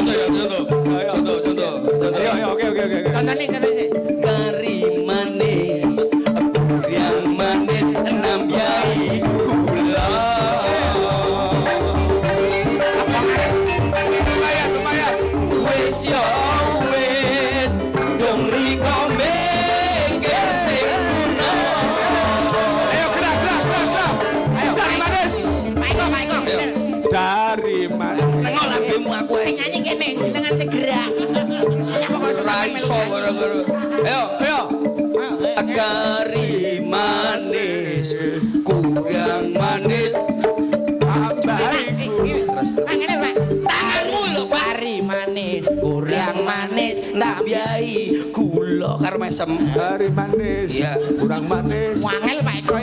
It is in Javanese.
contoh ya, contoh. Ayo, oke. Contohnya Kari manis, yang manis, enam yai gula. Lumayan. Wes yo wes, dong riko bengkel sing kuno. Ayo gerak. Ayo, Dari manis. Maiko. Dari manis. Nengok lambemu aku Sing nyanyi kene, dengan segera. Nyapa kok raiso gara-gara. Ayo. Kari manis, kurang manis. Tambaiku. Tangannya, Pak. Tanganmu lho, Pak. Kari manis, Kurang manis, nambiai gula karo mesem. Dari manis. Iya. Kurang manis. Wangel Pak Eko.